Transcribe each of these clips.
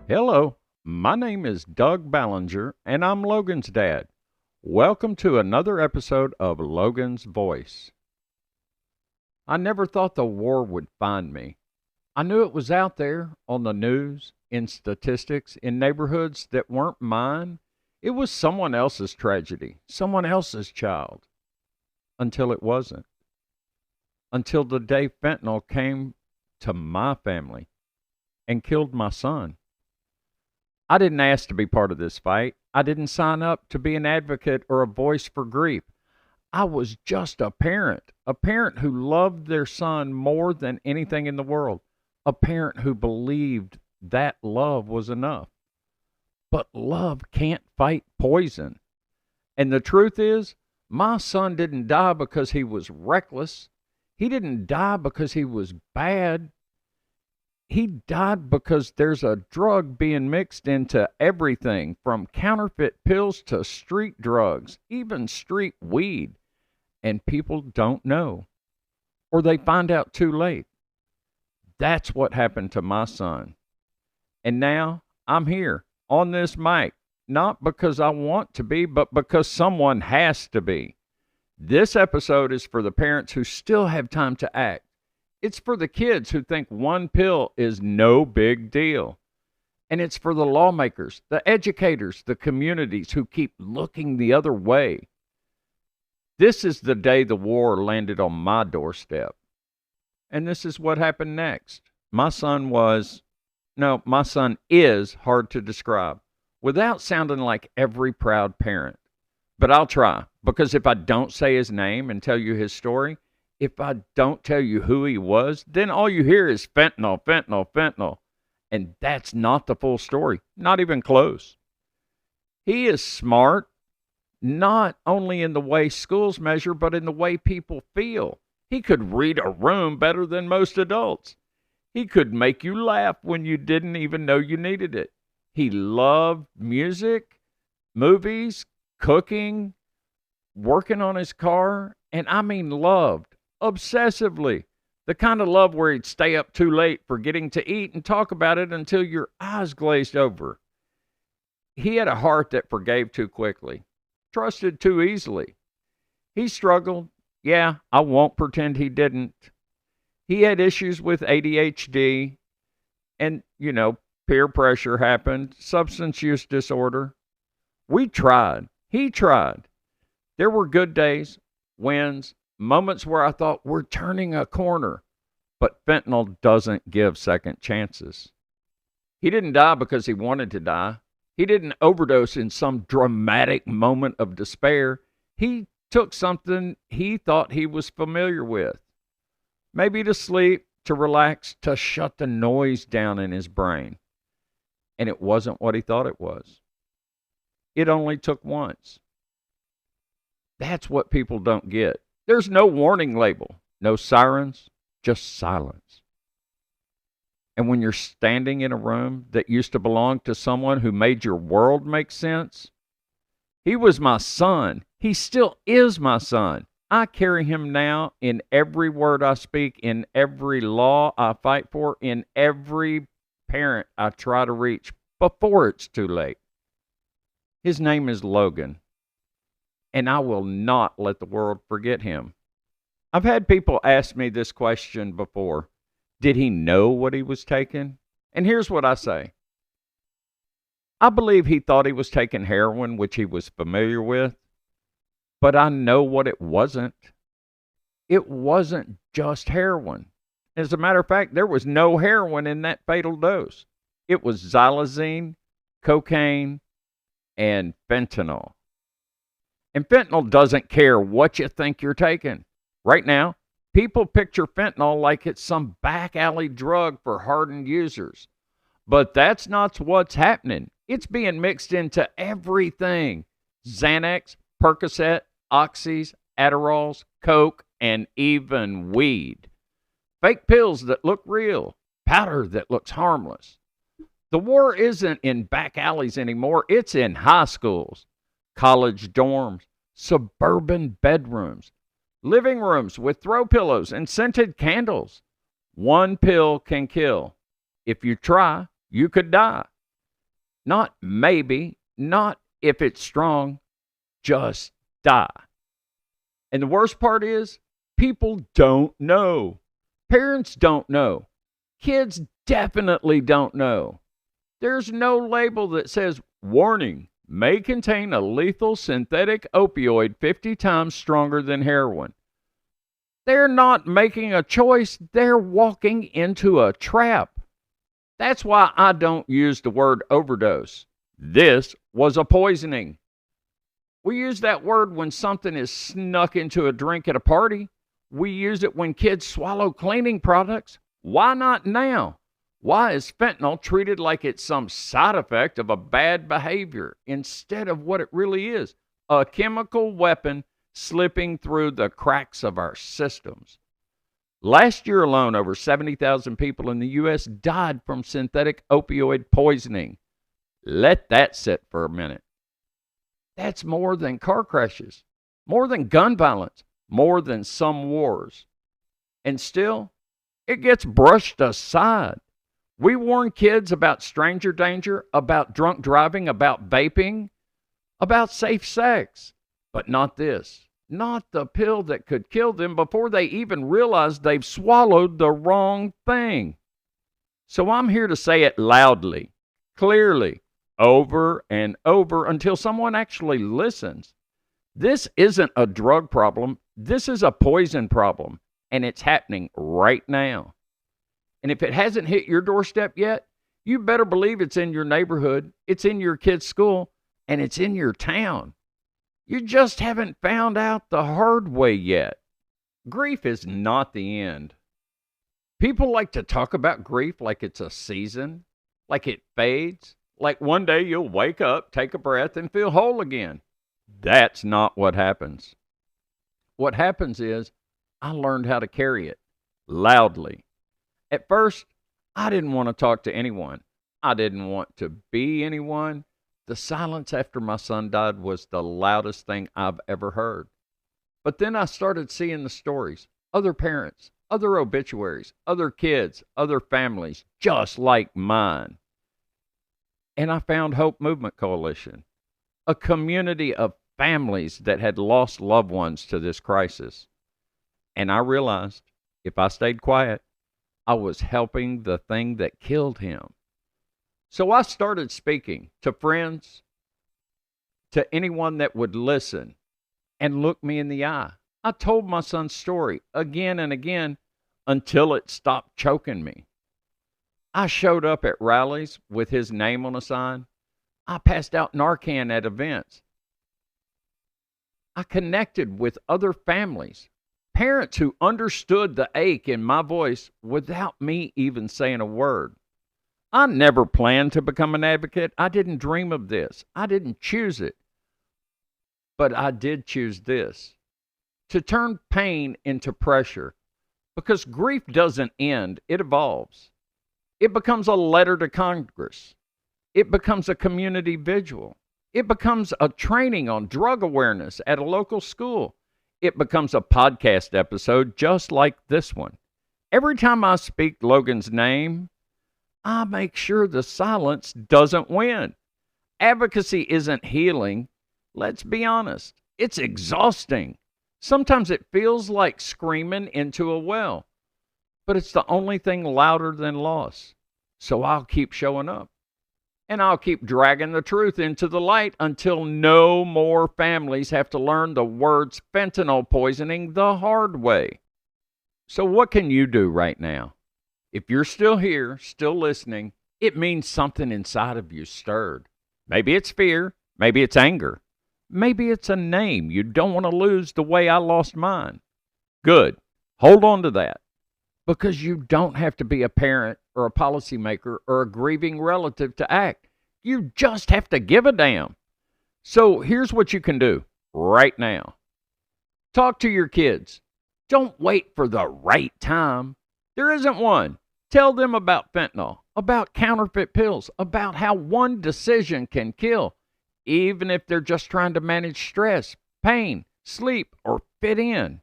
Hello, my name is Doug Ballinger, and I'm Logan's dad. Welcome to another episode of Logan's Voice. I never thought the war would find me. I knew it was out there on the news, in statistics, in neighborhoods that weren't mine. It was someone else's tragedy, someone else's child, until it wasn't. Until the day fentanyl came to my family and killed my son. I didn't ask to be part of this fight. I didn't sign up to be an advocate or a voice for grief. I was just a parent who loved their son more than anything in the world, a parent who believed that love was enough. But love can't fight poison. And the truth is, my son didn't die because he was reckless. He didn't die because he was bad. He died because there's a drug being mixed into everything from counterfeit pills to street drugs, even street weed. And people don't know, or they find out too late. That's what happened to my son. And now I'm here on this mic, not because I want to be, but because someone has to be. This episode is for the parents who still have time to act. It's for the kids who think one pill is no big deal. And it's for the lawmakers, the educators, the communities who keep looking the other way. This is the day the war landed on my doorstep. And this is what happened next. My son is hard to describe without sounding like every proud parent. But I'll try, because if I don't say his name and tell you his story, if I don't tell you who he was, then all you hear is fentanyl, fentanyl, fentanyl. And that's not the full story, not even close. He is smart, not only in the way schools measure, but in the way people feel. He could read a room better than most adults. He could make you laugh when you didn't even know you needed it. He loved music, movies, cooking, working on his car, and I mean loved. Obsessively. The kind of love where he'd stay up too late for getting to eat and talk about it until your eyes glazed over. He had a heart that forgave too quickly, trusted too easily. He struggled. Yeah, I won't pretend he didn't. He had issues with ADHD and, peer pressure happened, substance use disorder. We tried. He tried. There were good days, wins, moments where I thought we're turning a corner, but fentanyl doesn't give second chances. He didn't die because he wanted to die. He didn't overdose in some dramatic moment of despair. He took something he thought he was familiar with. Maybe to sleep, to relax, to shut the noise down in his brain. And it wasn't what he thought it was. It only took once. That's what people don't get. There's no warning label, no sirens, just silence. And when you're standing in a room that used to belong to someone who made your world make sense, he was my son. He still is my son. I carry him now in every word I speak, in every law I fight for, in every parent I try to reach before it's too late. His name is Logan. And I will not let the world forget him. I've had people ask me this question before. Did he know what he was taking? And here's what I say. I believe he thought he was taking heroin, which he was familiar with. But I know what it wasn't. It wasn't just heroin. As a matter of fact, there was no heroin in that fatal dose. It was xylazine, cocaine, and fentanyl. And fentanyl doesn't care what you think you're taking. Right now, people picture fentanyl like it's some back alley drug for hardened users. But that's not what's happening. It's being mixed into everything. Xanax, Percocet, Oxys, Adderalls, Coke, and even weed. Fake pills that look real. Powder that looks harmless. The war isn't in back alleys anymore. It's in high schools, college dorms, suburban bedrooms, living rooms with throw pillows and scented candles. One pill can kill. If you try, you could die. Not maybe, not if it's strong, just die. And the worst part is, people don't know. Parents don't know. Kids definitely don't know. There's no label that says, warning, may contain a lethal synthetic opioid 50 times stronger than heroin. They're not making a choice. They're walking into a trap. That's why I don't use the word overdose. This was a poisoning. We use that word when something is snuck into a drink at a party. We use it when kids swallow cleaning products. Why not now? Why is fentanyl treated like it's some side effect of a bad behavior instead of what it really is? A chemical weapon slipping through the cracks of our systems. Last year alone, over 70,000 people in the U.S. died from synthetic opioid poisoning. Let that sit for a minute. That's more than car crashes, more than gun violence, more than some wars. And still, it gets brushed aside. We warn kids about stranger danger, about drunk driving, about vaping, about safe sex, but not this. Not the pill that could kill them before they even realize they've swallowed the wrong thing. So I'm here to say it loudly, clearly, over and over until someone actually listens. This isn't a drug problem. This is a poison problem, and it's happening right now. And if it hasn't hit your doorstep yet, you better believe it's in your neighborhood, it's in your kid's school, and it's in your town. You just haven't found out the hard way yet. Grief is not the end. People like to talk about grief like it's a season, like it fades, like one day you'll wake up, take a breath, and feel whole again. That's not what happens. What happens is I learned how to carry it loudly. At first, I didn't want to talk to anyone. I didn't want to be anyone. The silence after my son died was the loudest thing I've ever heard. But then I started seeing the stories, other parents, other obituaries, other kids, other families, just like mine. And I found Hope Movement Coalition, a community of families that had lost loved ones to this crisis. And I realized if I stayed quiet, I was helping the thing that killed him. So I started speaking to friends, to anyone that would listen and look me in the eye. I told my son's story again and again until it stopped choking me. I showed up at rallies with his name on a sign. I passed out Narcan at events. I connected with other families, parents who understood the ache in my voice without me even saying a word. I never planned to become an advocate. I didn't dream of this. I didn't choose it. But I did choose this, to turn pain into pressure, because grief doesn't end, it evolves. It becomes a letter to Congress. It becomes a community vigil. It becomes a training on drug awareness at a local school. It becomes a podcast episode just like this one. Every time I speak Logan's name, I make sure the silence doesn't win. Advocacy isn't healing. Let's be honest. It's exhausting. Sometimes it feels like screaming into a well, but it's the only thing louder than loss. So I'll keep showing up, and I'll keep dragging the truth into the light until no more families have to learn the words fentanyl poisoning the hard way. So what can you do right now? If you're still here, still listening, it means something inside of you stirred. Maybe it's fear. Maybe it's anger. Maybe it's a name you don't want to lose the way I lost mine. Good. Hold on to that. Because you don't have to be a parent or a policymaker or a grieving relative to act. You just have to give a damn. So here's what you can do right now. Talk to your kids. Don't wait for the right time. There isn't one. Tell them about fentanyl, about counterfeit pills, about how one decision can kill, even if they're just trying to manage stress, pain, sleep, or fit in.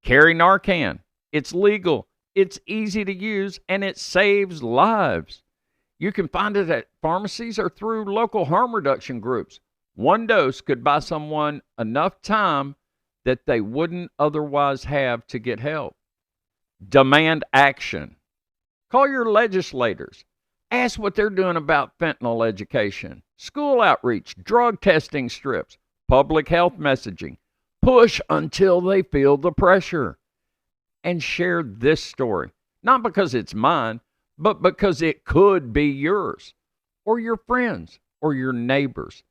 Carry Narcan. It's legal, it's easy to use, and it saves lives. You can find it at pharmacies or through local harm reduction groups. One dose could buy someone enough time that they wouldn't otherwise have to get help. Demand action. Call your legislators. Ask what they're doing about fentanyl education, school outreach, drug testing strips, public health messaging. Push until they feel the pressure. And share this story, not because it's mine, but because it could be yours, or your friends, or your neighbors.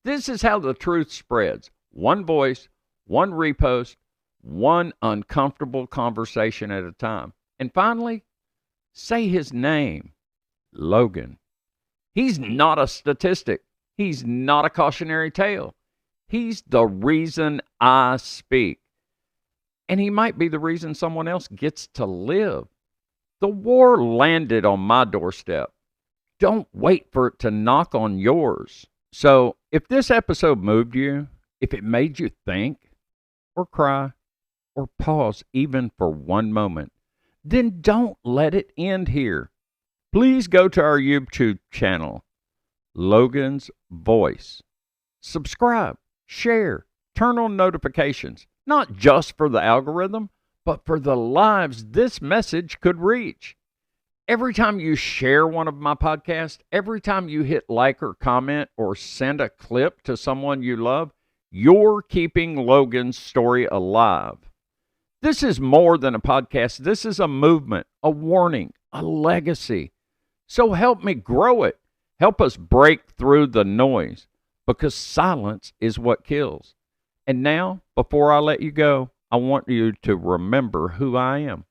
This is how the truth spreads. One voice, one repost, one uncomfortable conversation at a time. And finally, say his name, Logan. He's not a statistic. He's not a cautionary tale. He's the reason I speak. And he might be the reason someone else gets to live. The war landed on my doorstep. Don't wait for it to knock on yours. So, if this episode moved you, if it made you think, or cry, or pause even for one moment, then don't let it end here. Please go to our YouTube channel, Logan's Voice. Subscribe, share, turn on notifications, not just for the algorithm, but for the lives this message could reach. Every time you share one of my podcasts, every time you hit like or comment or send a clip to someone you love, you're keeping Logan's story alive. This is more than a podcast. This is a movement, a warning, a legacy. So help me grow it. Help us break through the noise, because silence is what kills. And now, before I let you go, I want you to remember who I am.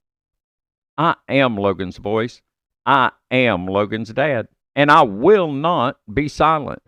I am Logan's voice. I am Logan's dad. And I will not be silent.